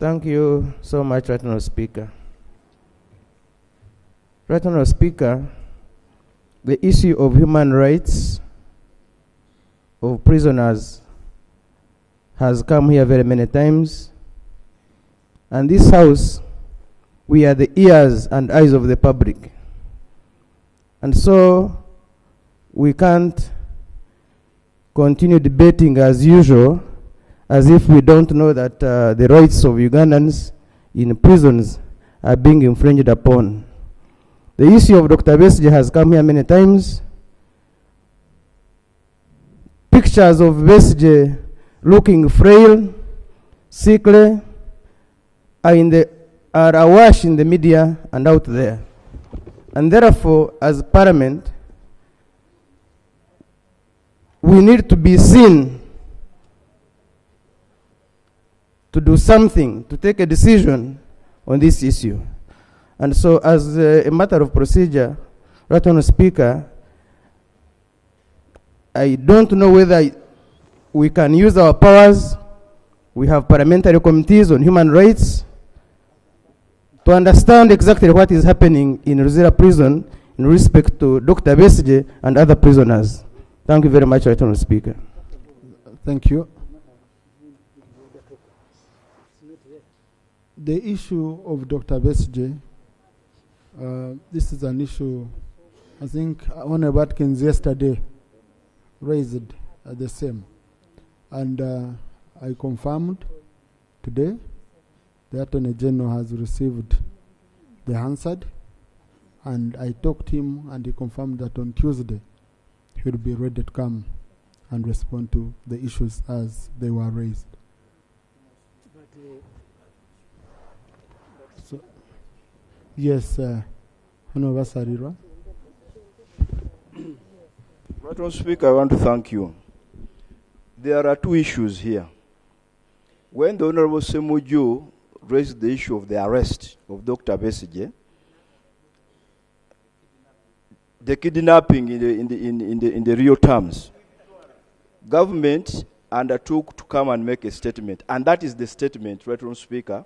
Thank you so much, Right Honourable Speaker. Right Honourable Speaker, the issue of human rights of prisoners has come here very many times. And this House, we are the ears and eyes of the public. And so we can't continue debating as usual, as if we don't know that the rights of Ugandans in prisons are being infringed upon. The issue of Dr. Besigye has come here many times. Pictures of Besigye looking frail, sickly, are awash in the media and out there. And therefore, as Parliament, we need to be seen to do something, to take a decision on this issue. And so, as a matter of procedure, Right Honourable Speaker, I don't know whether we can use our powers. We have parliamentary committees on human rights to understand exactly what is happening in Luzira prison in respect to Dr. Besigye and other prisoners. Thank you very much, Right Honourable Speaker. Thank you. The issue of Dr. Besigye, this is an issue, I think Honourable Atkins yesterday raised the same. And I confirmed today the Attorney General has received the answer, and I talked to him and he confirmed that on Tuesday he will be ready to come and respond to the issues as they were raised. So, yes, Honourable Sarira. Madam Speaker, I want to thank you. There are two issues here. When the Honourable Semuju raised the issue of the arrest of Dr. Besigye, the kidnapping in the real terms, government undertook to come and make a statement, and that is the statement, Right Honourable Speaker,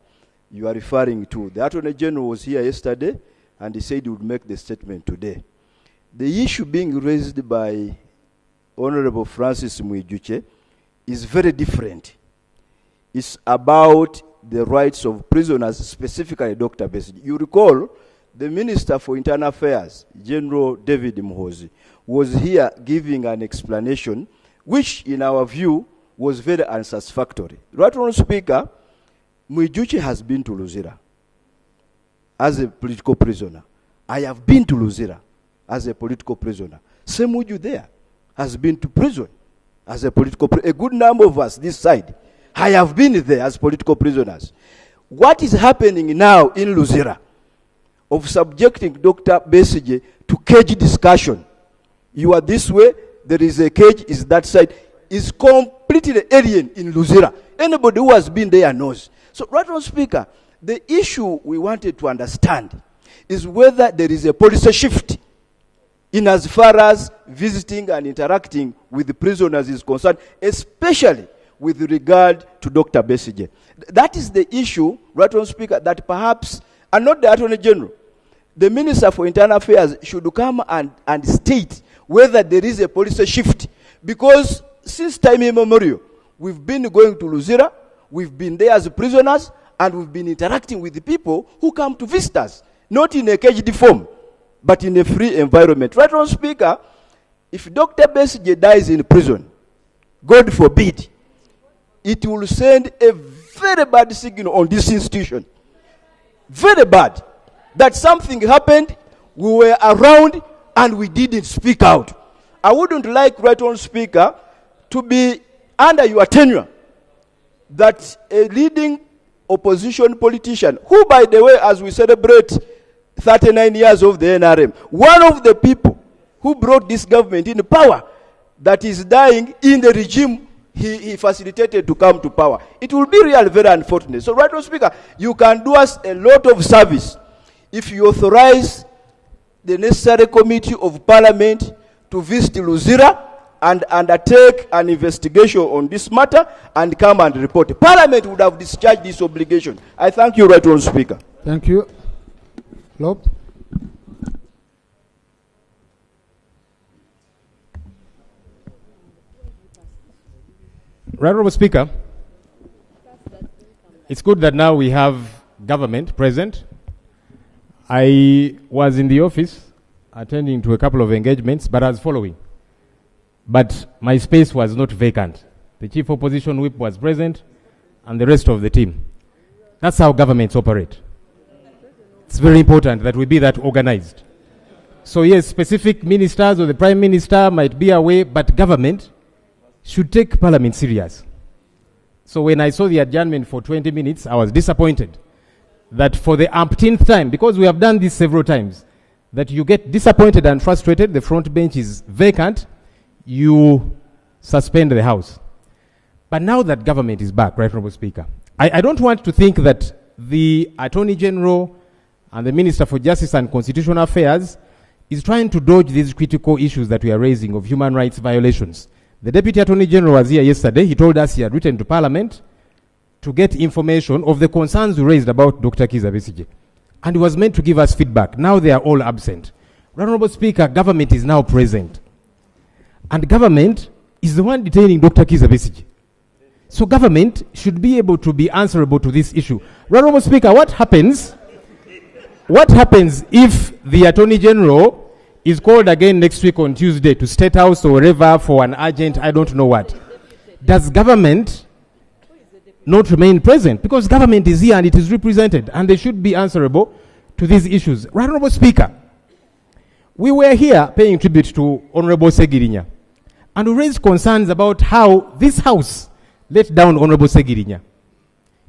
you are referring to. The Attorney General was here yesterday, and he said he would make the statement today. The issue being raised by Honourable Francis Mwijuche is very different. It's about the rights of prisoners, specifically Dr. Besigye. You recall the Minister for Internal Affairs, General David Muhoozi, was here giving an explanation which, in our view, was very unsatisfactory. Right Honourable Speaker, Mwijuche has been to Luzira as a political prisoner. I have been to Luzira as a political prisoner. Semuju there has been to prison as a political prisoner. A good number of us this side, I have been there as political prisoners. What is happening now in Luzira of subjecting Dr. Besigye to cage discussion? You are this way, there is a cage, is that side, is completely alien in Luzira. Anybody who has been there knows. So, Right Honourable Speaker, the issue we wanted to understand is whether there is a policy shift in as far as visiting and interacting with the prisoners is concerned, especially with regard to Dr. Besigye. That is the issue, Right Honourable Speaker, that perhaps, and not the Attorney General, the Minister for Internal Affairs should come and state whether there is a policy shift. Because since time immemorial, we've been going to Luzira, we've been there as prisoners, and we've been interacting with the people who come to visit us, not in a caged form, but in a free environment. Right Honourable Speaker, if Dr. Besigye dies in prison, God forbid, it will send a very bad signal on this institution. Very bad. That something happened, we were around, and we didn't speak out. I wouldn't like, Right Honourable Speaker, to be under your tenure that a leading opposition politician, who, by the way, as we celebrate 39 years of the NRM, one of the people who brought this government in power, that is dying in the regime he facilitated to come to power. It will be really very unfortunate. So, Right Honourable Speaker, you can do us a lot of service if you authorize the necessary committee of Parliament to visit Luzira and undertake an investigation on this matter and come and report. Parliament would have discharged this obligation. I thank you, Right Honourable Speaker. Thank you. Lob. Right Honourable Speaker, it's good that now we have government present. I was in the office attending to a couple of engagements, but as following. But my space was not vacant. The Chief Opposition Whip was present and the rest of the team. That's how governments operate. It's very important that we be that organized. So yes, specific ministers or the Prime Minister might be away, but government should take Parliament serious. So when I saw the adjournment for 20 minutes, I was disappointed that for the umpteenth time, because we have done this several times, that you get disappointed and frustrated, the front bench is vacant, you suspend the House. But now that government is back, Right Honourable Speaker, I don't want to think that the Attorney General and the Minister for Justice and Constitutional Affairs is trying to dodge these critical issues that we are raising of human rights violations. The Deputy Attorney General was here yesterday. He told us he had written to Parliament to get information of the concerns we raised about Dr. Kizza Besigye. And he was meant to give us feedback. Now they are all absent. Honourable Speaker, government is now present. And government is the one detaining Dr. Kizza Besigye. So government should be able to be answerable to this issue. Honourable Speaker, what happens if the Attorney General is called again next week on Tuesday to State House or wherever for an urgent, I don't know what? Does government not remain present? Because government is here and it is represented and they should be answerable to these issues. Honourable Speaker, we were here paying tribute to Honourable Ssegirinya and we raised concerns about how this House let down Honourable Ssegirinya.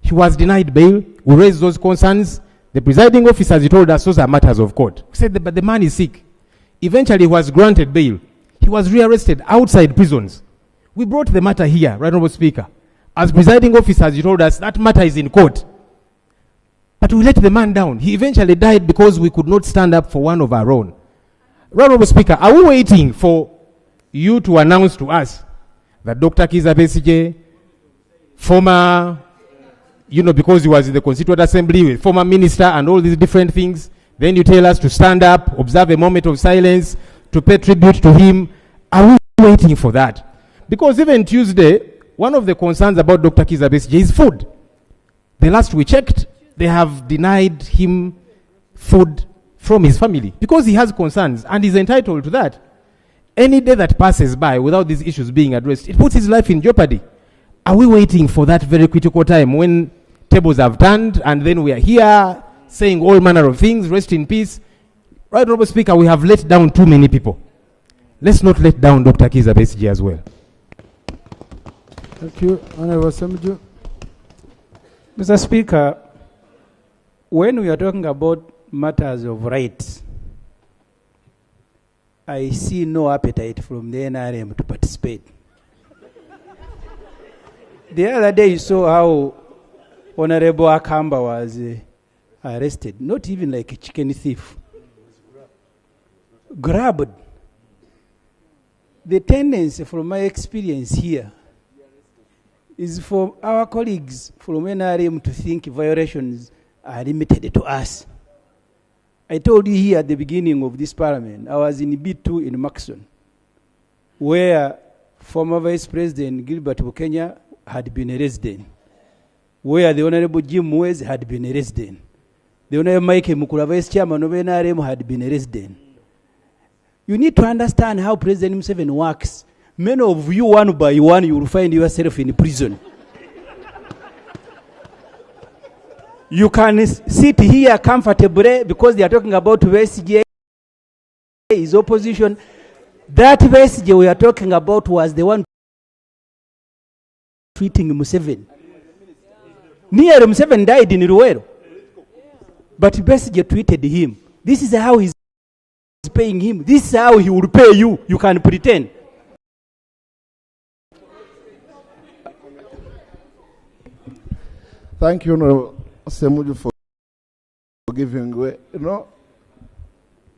He was denied bail. We raised those concerns. The presiding officer, he told us, those are matters of court. We said, but the man is sick. Eventually, he was granted bail. He was rearrested outside prisons. We brought the matter here, Right Honourable Speaker. As presiding officers, he told us that matter is in court. But we let the man down. He eventually died because we could not stand up for one of our own. Right Honourable Speaker, are we waiting for you to announce to us that Dr. Kizza Besigye, former, because he was in the Constituent Assembly, former minister and all these different things, then you tell us to stand up, observe a moment of silence, to pay tribute to him. Are we waiting for that? Because even Tuesday, one of the concerns about Dr. Kizza Besigye is food. The last we checked, they have denied him food from his family because he has concerns and he's entitled to that. Any day that passes by without these issues being addressed, it puts his life in jeopardy. Are we waiting for that very critical time when tables have turned and then we are here saying all manner of things, rest in peace? Right, Honourable Speaker, we have let down too many people. Let's not let down Dr. Kizza Besigye as well. Thank you. Honourable Semju. Mr. Speaker, when we are talking about matters of rights, I see no appetite from the NRM to participate. The other day you saw how Honorable Akamba was arrested, not even like a chicken thief. Grabbed. The tendency from my experience here is for our colleagues from NRM to think violations are limited to us. I told you here at the beginning of this parliament, I was in B2 in Maxon, where former Vice President Gilbert Bukenya had been a resident, where the Honorable Jim Mwezi had been a resident, the Honorable Mike Mukula, Vice Chairman of NRM, had been a resident. You need to understand how President Museveni works. Many of you, one by one, you will find yourself in prison. You can sit here comfortably because they are talking about Besigye, his opposition. That Besigye we are talking about was the one treating Museveni. Nearly Museveni died in Ruwero. But Besigye tweeted him. This is how he's paying him. This is how he will pay you. You can pretend. Thank you, Honorable Semuju, for giving way.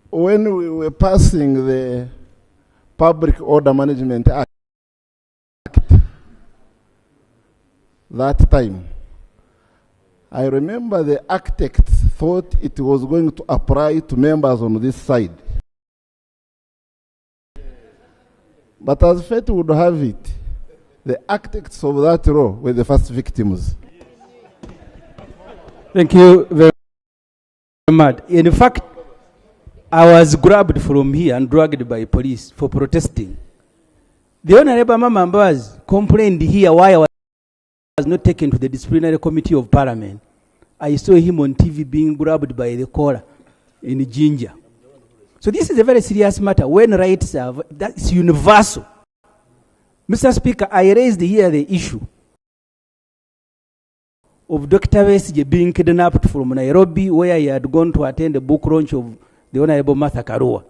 When we were passing the Public Order Management Act that time. I remember the architects thought it was going to apply to members on this side. But as fate would have it, the architects of that law were the first victims. Thank you very much. In fact, I was grabbed from here and dragged by police for protesting. The Honorable Mama Mbaz complained here why I was not taken to the disciplinary committee of Parliament. I saw him on TV being grabbed by the collar in Ginger. So this is a very serious matter. When rights are, that's universal. Mr. Speaker, I raised here the issue of Dr. Besigye being kidnapped from Nairobi, where he had gone to attend the book launch of the Honorable Martha Karua.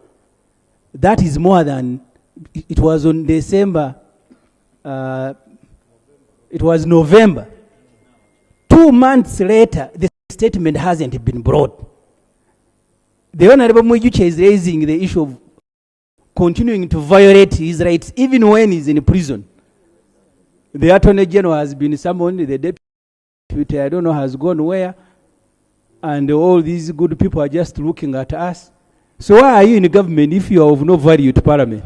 That is more than, it was on December, it was November. 2 months later, the statement hasn't been brought. The Honorable Mujuche is raising the issue of continuing to violate his rights even when he's in prison. The Attorney General has been summoned, the Deputy, I don't know, has gone where, and all these good people are just looking at us. So why are you in government if you are of no value to Parliament?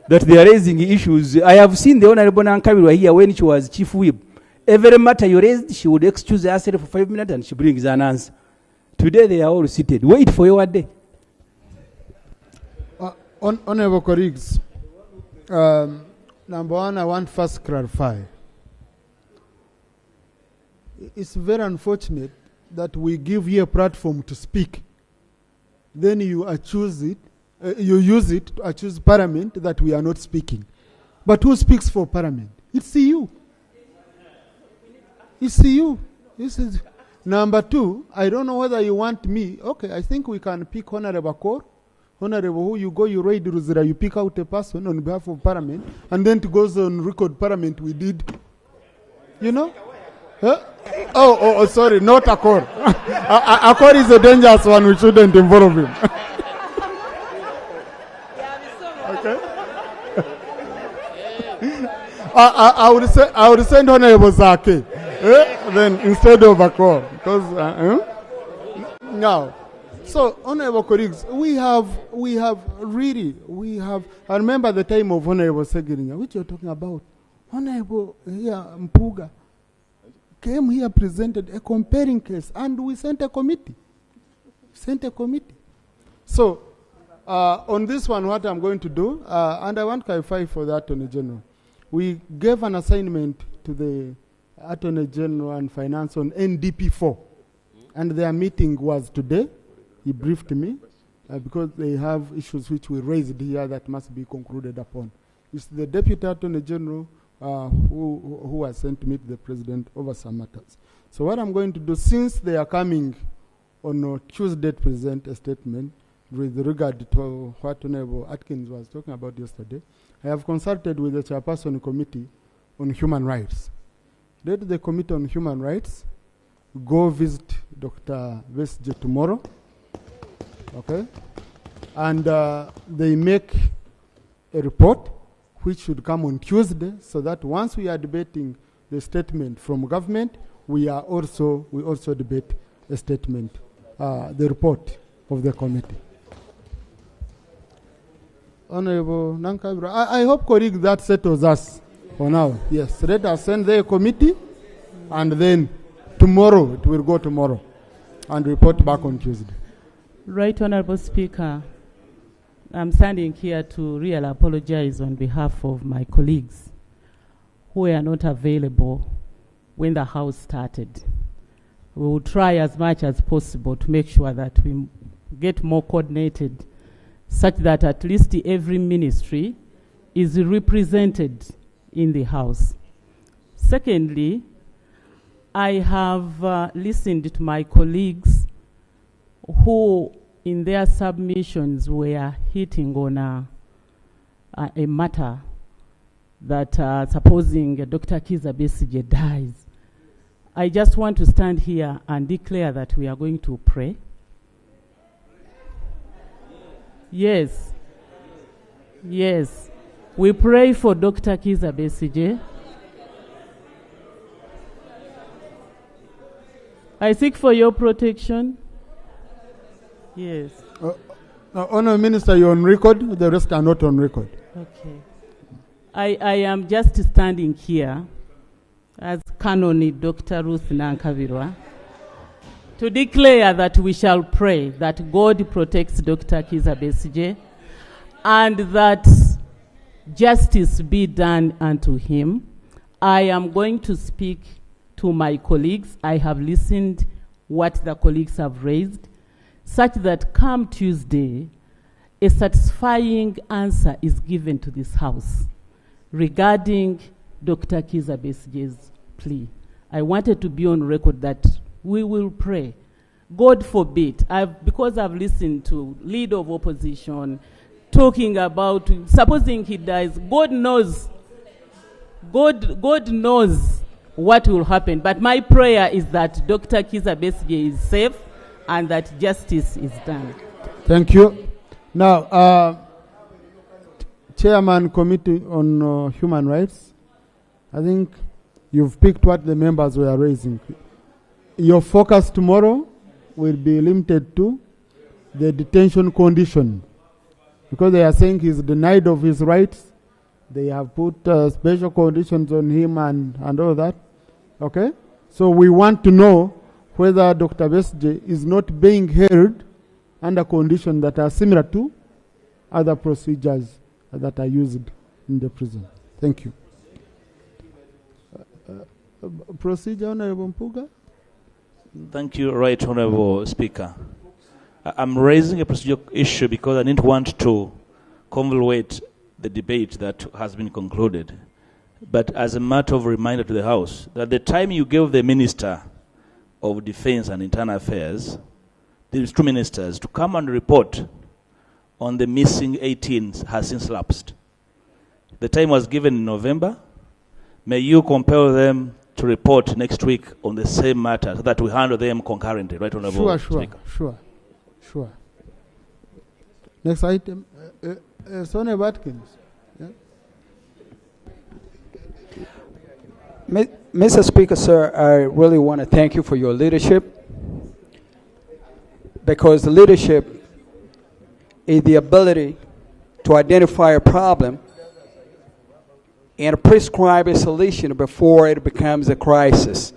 That they are raising issues. I have seen the Honorable Nankabirwa here when she was Chief Whip. Every matter you raised, she would excuse herself for 5 minutes and she brings an answer. Today they are all seated. Wait for your day. Honorable colleagues, number one, I want first to clarify. It's very unfortunate that we give you a platform to speak. Then you accuse it, you use it to accuse Parliament that we are not speaking. But who speaks for Parliament? It's you. It's you. This is number two. I don't know whether you want me. Okay, I think we can pick Honorable Kor. Honorable, who you go, you raid Luzira, you pick out a person on behalf of Parliament, and then it goes on record Parliament we did. You know? Huh? Oh, sorry, not Akor. Akor is a dangerous one, we shouldn't involve him. Okay? I would send Honorable Zake. Then instead of Akor. Because, now, so, honorable colleagues, we have, I remember the time of Honorable Ssegirinya, which you're talking about. Honorable here, Mpuga, came here, presented a comparing case, and we sent a committee. So, on this one, what I'm going to do, and I want to clarify for the Attorney General, we gave an assignment to the Attorney General and Finance on NDP4, and their meeting was today. He briefed me because they have issues which we raised here that must be concluded upon. It's the Deputy Attorney General who has sent me to the President over some matters. So what I'm going to do, since they are coming on Tuesday to present a statement with regard to what Honorable Atkins was talking about yesterday, I have consulted with the Chairperson Committee on Human Rights. Let the Committee on Human Rights go visit Dr. Besigye tomorrow. Okay, and they make a report which should come on Tuesday, so that once we are debating the statement from government, we also debate a statement, the report of the committee. Honorable Nankabirwa, I hope, colleagues, that settles us for now. Yes, let us send the committee, and then tomorrow, it will go tomorrow, and report back on Tuesday. Right, Honorable Speaker, I'm standing here to really apologize on behalf of my colleagues who were not available when the House started. We will try as much as possible to make sure that we get more coordinated, such that at least every ministry is represented in the House. Secondly, I have listened to my colleagues who in their submissions were hitting on a matter that supposing Dr. Kizza Besigye dies. I just want to stand here and declare that we are going to pray. Yes. Yes. We pray for Dr. Kizza Besigye. I seek for your protection. Yes. Honourable Minister, you're on record. The rest are not on record. Okay. I am just standing here as Canon Dr. Ruth Nankavirwa to declare that we shall pray that God protects Dr. Kizza Besigye and that justice be done unto him. I am going to speak to my colleagues. I have listened what the colleagues have raised, such that come Tuesday, a satisfying answer is given to this House regarding Dr. Kizza Besigye's plea. I wanted to be on record that we will pray. God forbid, because I've listened to leader of opposition talking about supposing he dies, God knows what will happen. But my prayer is that Dr. Kizza Besigye is safe and that justice is done. Thank you. Now, Chairman Committee on Human Rights, I think you've picked what the members were raising. Your focus tomorrow will be limited to the detention condition, because they are saying he's denied of his rights. They have put special conditions on him and all that. Okay? So we want to know whether Dr. Besigye is not being held under conditions that are similar to other procedures that are used in the prison. Thank you. Procedure, Honorable Mpuga. Thank you, Right Honorable Speaker. I'm raising a procedural issue because I didn't want to convolute the debate that has been concluded. But as a matter of reminder to the House, that the time you gave the Minister of Defense and Internal Affairs, these two ministers, to come and report on the missing 18 has since lapsed. The time was given in November. May you compel them to report next week on the same matter so that we handle them concurrently, Right Honorable Speaker. Sure. Next item, Sonia Watkins. Yeah. Mr. Speaker, sir, I really want to thank you for your leadership, because the leadership is the ability to identify a problem and prescribe a solution before it becomes a crisis.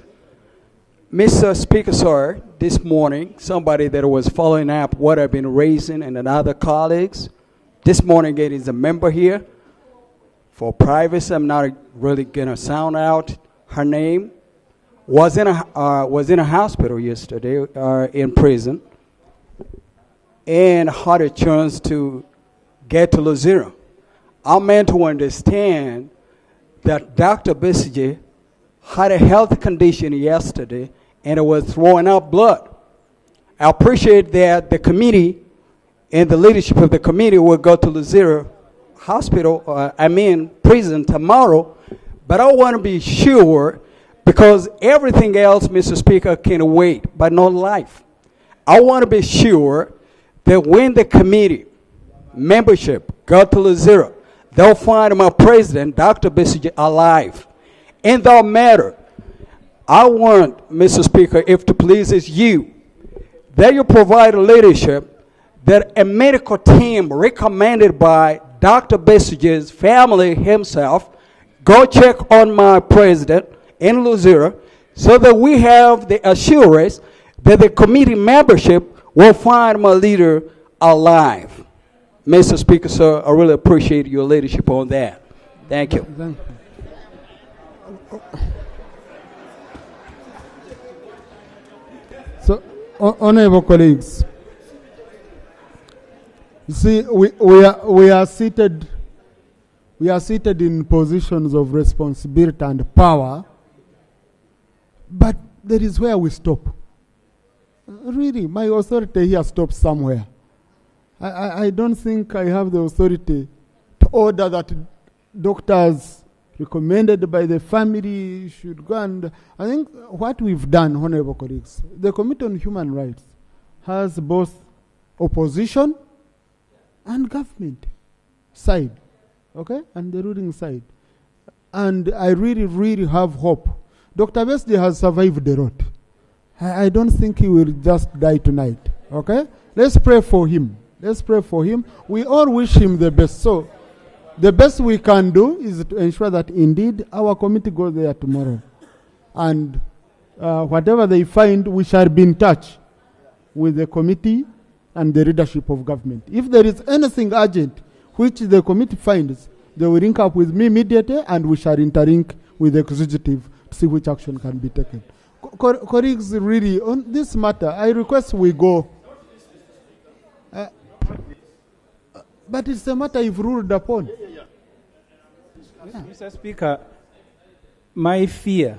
Mr. Speaker, sir, this morning, somebody that was following up what I've been raising and other colleagues, this morning it is a member here. For privacy, I'm not really going to sound out her name, was in a hospital yesterday, in prison, and had a chance to get to Luzira. I'm meant to understand that Dr. Besigye had a health condition yesterday and it was throwing out blood. I appreciate that the committee and the leadership of the committee will go to Luzira prison tomorrow, but I want to be sure, because everything else, Mr. Speaker, can wait, but not life. I want to be sure that when the committee membership go to Luzira, they'll find my president, Dr. Besigye, alive. In that matter, I want, Mr. Speaker, if it pleases you, that you provide leadership that a medical team recommended by Dr. Besigye's family himself go check on my president in Luzira, so that we have the assurance that the committee membership will find my leader alive. Mr. Speaker, sir, I really appreciate your leadership on that. Thank you. Thank you. So, honorable colleagues, you see, we are seated in positions of responsibility and power, but that is where we stop. Really, my authority here stops somewhere. I don't think I have the authority to order that doctors recommended by the family should go, and I think what we've done, honorable colleagues, the Committee on Human Rights has both opposition and government. side, okay, and the ruling side. And I really, really have hope. Dr. Besigye has survived the road. I don't think he will just die tonight, okay? Let's pray for him. Let's pray for him. We all wish him the best. So the best we can do is to ensure that indeed our committee goes there tomorrow. And whatever they find, we shall be in touch with the committee and the leadership of government. If there is anything urgent which the committee finds, they will link up with me immediately and we shall interlink with the executive to see which action can be taken. Colleagues, really, on this matter, I request we go. But it's a matter you've ruled upon. Mr. Speaker, my fear,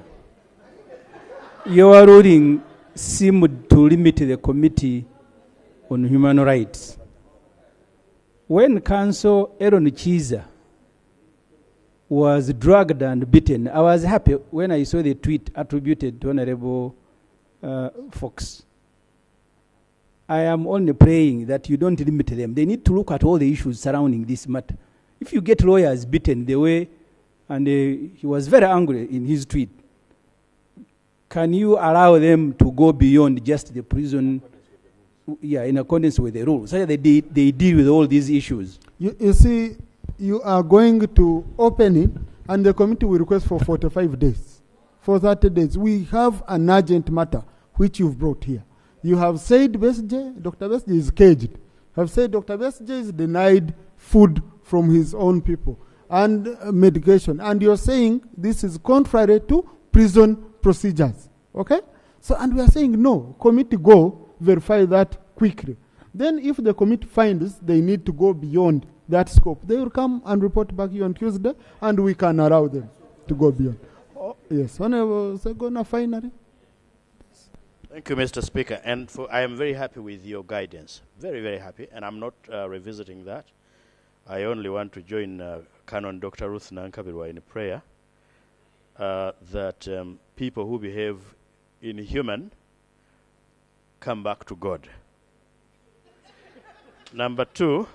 your ruling seemed to limit the Committee on Human Rights. When Council Dr.Kizza was dragged and beaten, I was happy when I saw the tweet attributed to Honorable Fox. I am only praying that you don't limit them. They need to look at all the issues surrounding this matter. If you get lawyers beaten the way, and he was very angry in his tweet, can you allow them to go beyond just the prison, in accordance with the rules, so that they deal with all these issues? You see, you are going to open it, and the committee will request for 45 days. For 30 days. We have an urgent matter, which you've brought here. You have said Besigye, Dr. Besigye is caged. You have said Dr. Besigye is denied food from his own people and medication. And you're saying this is contrary to prison procedures. Okay? So, and we are saying no. Committee go verify that quickly. Then if the committee finds they need to go beyond that scope, they will come and report back here on Tuesday, and we can allow them to go beyond. Oh, yes, Honorable Ssegirinya, finally. Thank you, Mr. Speaker. And I am very happy with your guidance. Very, very happy. And I'm not revisiting that. I only want to join Canon Dr. Ruth Nankabirwa in a prayer that people who behave inhuman come back to God. Number two,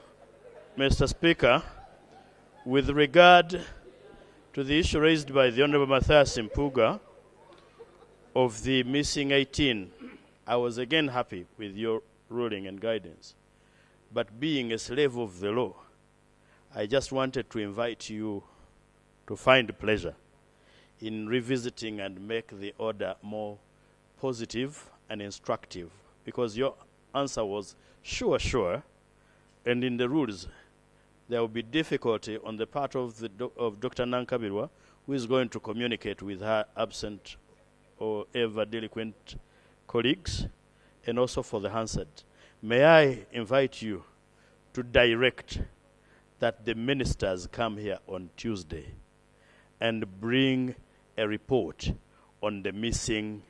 Mr. Speaker, with regard to the issue raised by the Honorable Matthias Mpuga of the missing 18, I was again happy with your ruling and guidance. But being a slave of the law, I just wanted to invite you to find pleasure in revisiting and make the order more positive and instructive, because your answer was sure, and in the rules there will be difficulty on the part of Dr. Nankabirwa, who is going to communicate with her absent or ever delinquent colleagues, and also for the Hansard. May I invite you to direct that the ministers come here on Tuesday and bring a report on the missing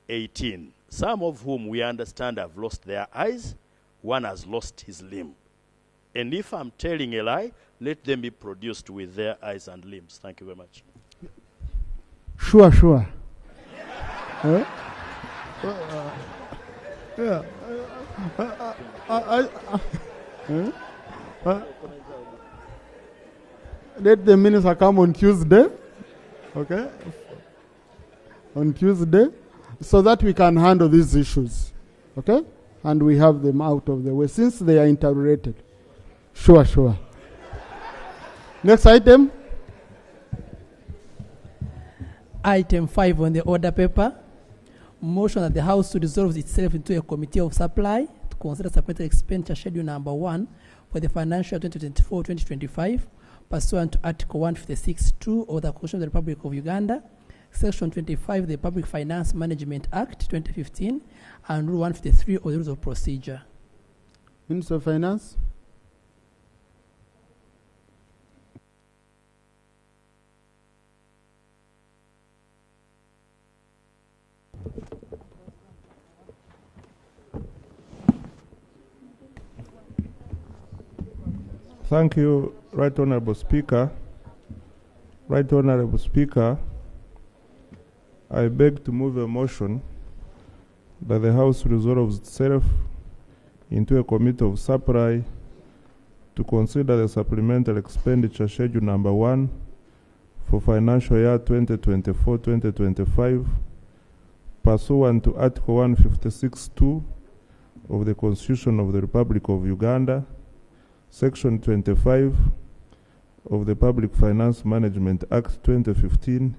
18, some of whom we understand have lost their eyes, one has lost his limb. And if I'm telling a lie, let them be produced with their eyes and limbs. Thank you very much. Sure. Let the minister come on Tuesday, okay? On Tuesday, so that we can handle these issues, okay? And we have them out of the way since they are interrelated. Sure. Next item. Item 5 on the order paper. Motion that the House to dissolve itself into a committee of supply to consider supplementary expenditure schedule number 1 for the financial 2024-2025 pursuant to Article 156(2) of the Constitution of the Republic of Uganda, Section 25 of the Public Finance Management Act 2015, and Rule 153 of the Rules of Procedure. Minister of Finance. Thank you, Right Honorable Speaker. Right Honorable Speaker, I beg to move a motion that the House resolves itself into a committee of supply to consider the supplemental expenditure schedule number 1 for financial year 2024-2025 pursuant to Article 156(2) of the Constitution of the Republic of Uganda, Section 25 of the Public Finance Management Act 2015,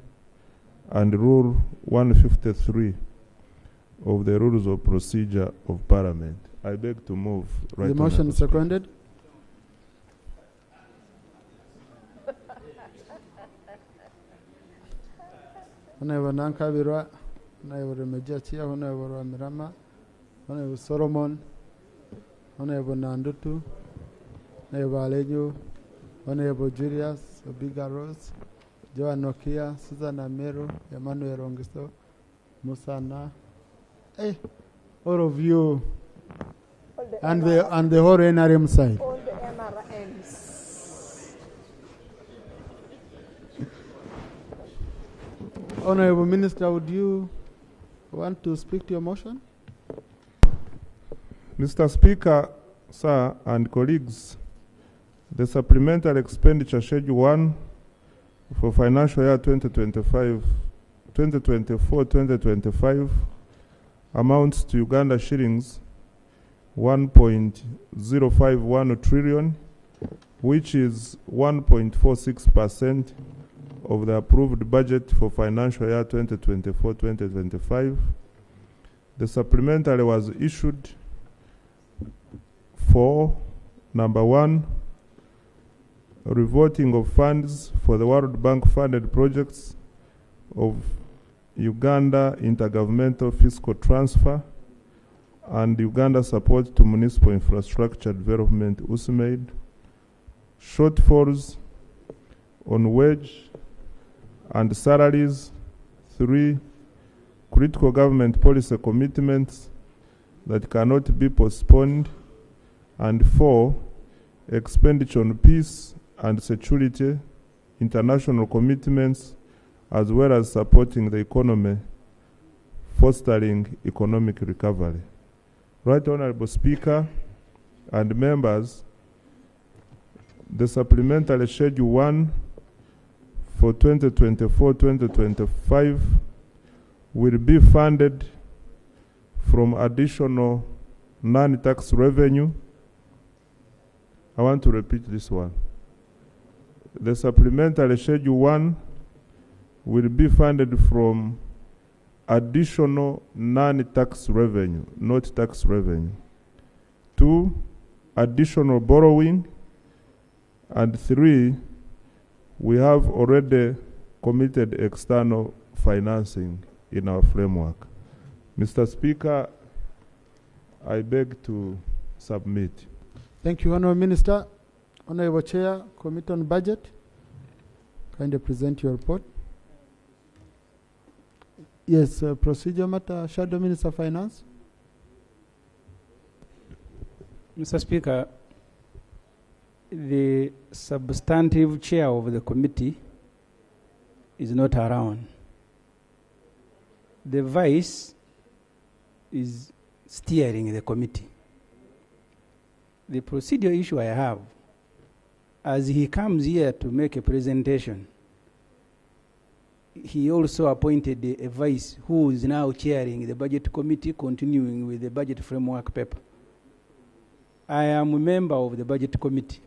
and Rule 153 of the Rules of Procedure of Parliament. I beg to move. Right. The motion is seconded. Honorable Nankabirwa, Honorable Mejachi, Honorable Mirama, Honorable Solomon, Honorable Nandutu, Honorable Alejo, Honorable Julius, Obiga Rose, Joan Nokia, Susan Amero, Emmanuel Rongisto, Musana. Hey, all of you, and the whole NRM side. All the NRMs. Honorable Minister, would you want to speak to your motion? Mr. Speaker, sir, and colleagues, the supplemental expenditure schedule 1 for financial year 2024-2025 amounts to Uganda shillings 1.051 trillion, which is 1.46% of the approved budget for financial year 2024-2025. The supplementary was issued for number 1, revoting of funds for the World Bank funded projects of Uganda Intergovernmental Fiscal Transfer and Uganda Support to Municipal Infrastructure Development USMAID, shortfalls on wage and salaries. 3, critical government policy commitments that cannot be postponed. And 4, expenditure on peace and security, international commitments, as well as supporting the economy, fostering economic recovery. Right Honorable Speaker and members, the supplementary schedule 1 for 2024-2025 will be funded from additional non-tax revenue. I want to repeat this one. The supplementary schedule 1 will be funded from additional non-tax revenue, not tax revenue. 2, additional borrowing. And 3, we have already committed external financing in our framework. Mr. Speaker, I beg to submit. Thank you, Honourable Minister. Honourable Chair, Committee on Budget, kindly present your report. Yes, procedure matter, Shadow Minister of Finance. Mr. Speaker, the substantive chair of the committee is not around. The vice is steering the committee. The procedural issue I have, as he comes here to make a presentation, he also appointed a vice who is now chairing the budget committee, continuing with the budget framework paper. I am a member of the budget committee.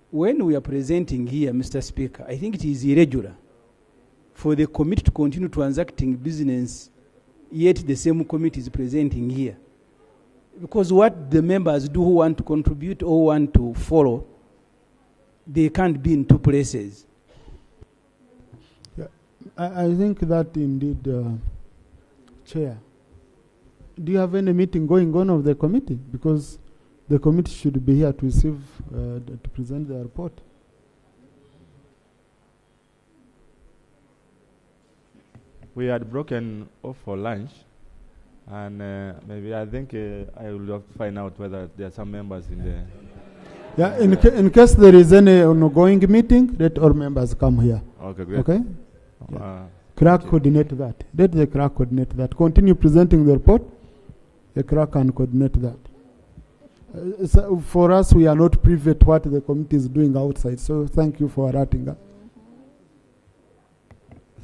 When we are presenting here, Mr. Speaker, I think it is irregular for the committee to continue transacting business, yet the same committee is presenting here. Because what the members do who want to contribute or want to follow, they can't be in two places. Yeah, I think that indeed, Chair. Do you have any meeting going on of the committee? Because the committee should be here to receive, to present the report. We had broken off for lunch, and maybe I think I will have to find out whether there are some members in there. Yeah, in case there is any ongoing meeting, let all members come here. Okay, great. Okay? Yeah. Clerk coordinate that. Let the clerk coordinate that. Continue presenting the report. The clerk can coordinate that. So for us, we are not privy to what the committee is doing outside. So thank you for alerting us.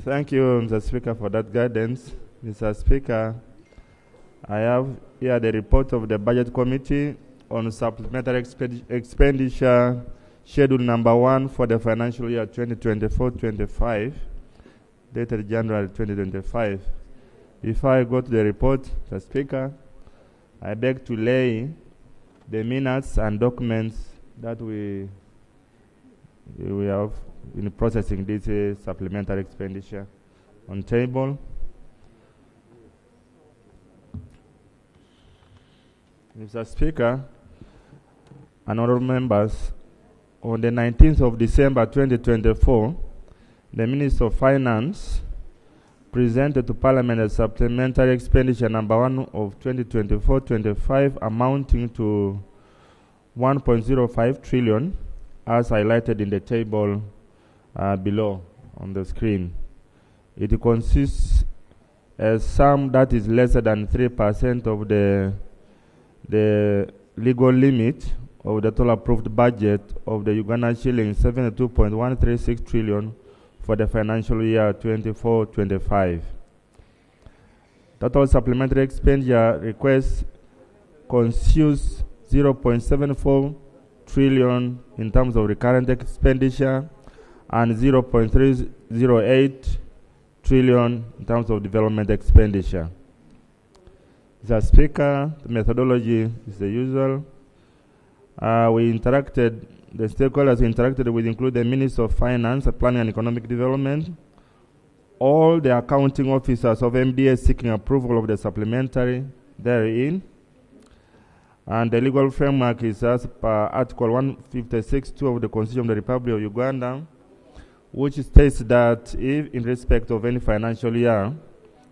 Thank you, Mr. Speaker, for that guidance. Mr. Speaker, I have here the report of the Budget Committee on Supplementary Expenditure Schedule number 1 for the financial year 2024-25, dated January 2025. Before I go to the report, Mr. Speaker, I beg to lay the minutes and documents that we have in processing this supplementary expenditure on table. Mr. Speaker, and honorable members, on the 19th of December 2024, the Minister of Finance presented to Parliament a supplementary expenditure number 1 of 2024-25 amounting to 1.05 trillion, as highlighted in the table below on the screen. It consists a sum that is lesser than 3% of the legal limit of the total approved budget of the Ugandan shilling 72.136 trillion for the financial year 24-25. Total supplementary expenditure request consumes 0.74 trillion in terms of recurrent expenditure and 0.308 trillion in terms of development expenditure. Mr. Speaker, the methodology is the usual. The stakeholders we interacted with include the Minister of Finance, Planning and Economic Development, all the accounting officers of MDA seeking approval of the supplementary therein, and the legal framework is as per Article 156(2) of the Constitution of the Republic of Uganda, which states that if in respect of any financial year,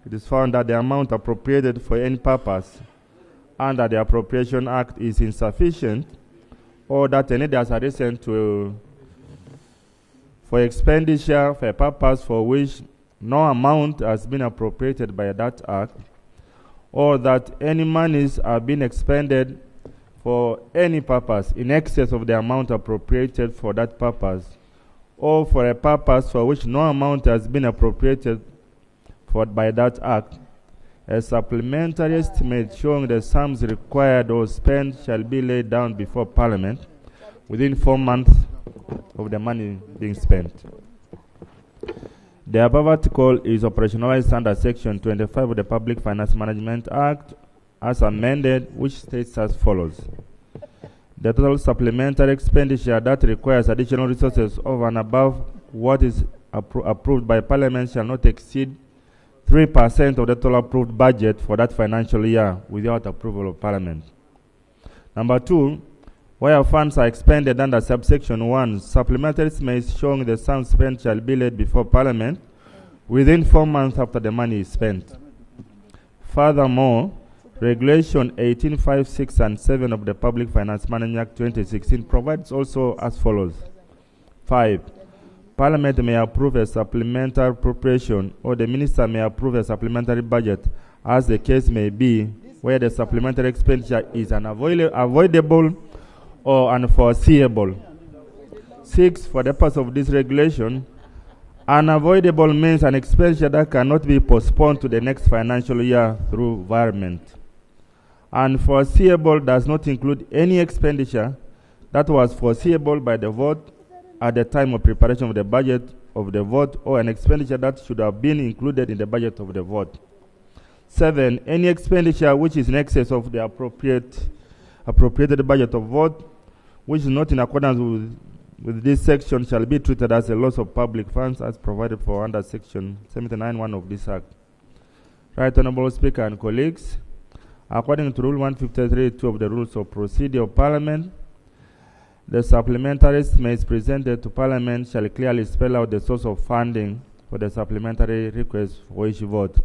it is found that the amount appropriated for any purpose under the Appropriation Act is insufficient, or that a need has arisen for expenditure for a purpose for which no amount has been appropriated by that act, or that any monies are being expended for any purpose in excess of the amount appropriated for that purpose, or for a purpose for which no amount has been appropriated by that act, a supplementary estimate showing the sums required or spent shall be laid down before Parliament within 4 months of the money being spent. The above article is operationalized under Section 25 of the Public Finance Management Act as amended, which states as follows. The total supplementary expenditure that requires additional resources over and above what is approved by Parliament shall not exceed 3% of the total approved budget for that financial year without approval of Parliament. Number 2, where funds are expended under subsection 1, supplementary estimates showing the sum spent shall be laid before Parliament within 4 months after the money is spent. Furthermore, Regulation 1856 and 7 of the Public Finance Management Act 2016 provides also as follows. 5. Parliament may approve a supplementary appropriation, or the Minister may approve a supplementary budget, as the case may be, where the supplementary expenditure is unavoidable or unforeseeable. 6. For the purpose of this regulation, unavoidable means an expenditure that cannot be postponed to the next financial year through virement. Unforeseeable does not include any expenditure that was foreseeable by the vote at the time of preparation of the budget of the vote, or an expenditure that should have been included in the budget of the vote. 7. Any expenditure which is in excess of the appropriated budget of vote, which is not in accordance with this section, shall be treated as a loss of public funds as provided for under Section 79(1) of this Act. Right Honourable Speaker and colleagues, according to Rule 153(2) of the Rules of Procedure of Parliament, the supplementary estimates presented to Parliament shall clearly spell out the source of funding for the supplementary request for each vote.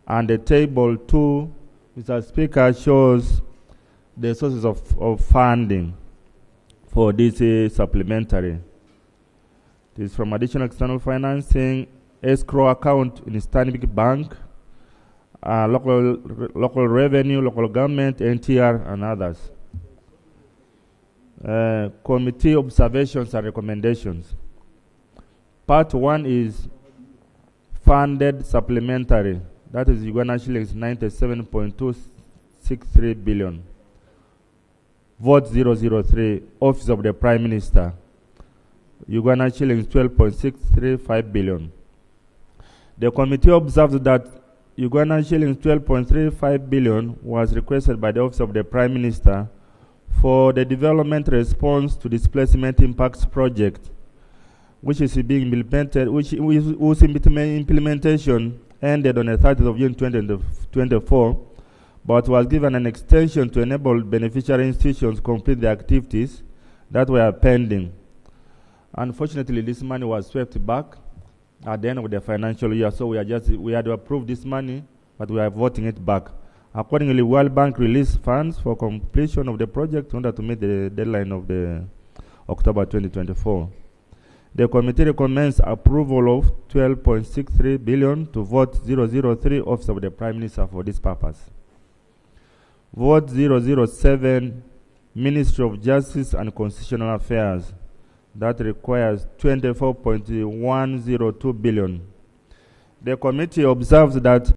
And the table 2, Mr. Speaker, shows the sources of funding for this supplementary. It is from additional external financing, escrow account in Stanbic Bank, local revenue, local government, NTR, and others. Committee observations and recommendations. Part 1 is funded supplementary. That is Uganda shillings 97.263 billion. Vote 003, Office of the Prime Minister. Uganda shillings 12.635 billion. The committee observed that Uganda shillings 12.35 billion was requested by the Office of the Prime Minister for the development response to displacement impacts project, which is being implemented, whose implementation ended on the 30th of June 2024, but was given an extension to enable beneficiary institutions to complete the activities that were pending. Unfortunately, this money was swept back at the end of the financial year, so we had to approve this money, but we are voting it back. Accordingly, World Bank released funds for completion of the project in order to meet the deadline of the October 2024. The committee recommends approval of 12.63 billion to vote 003, Office of the Prime Minister, for this purpose. Vote 007, Ministry of Justice and Constitutional Affairs. That requires 24.102 billion. The committee observes that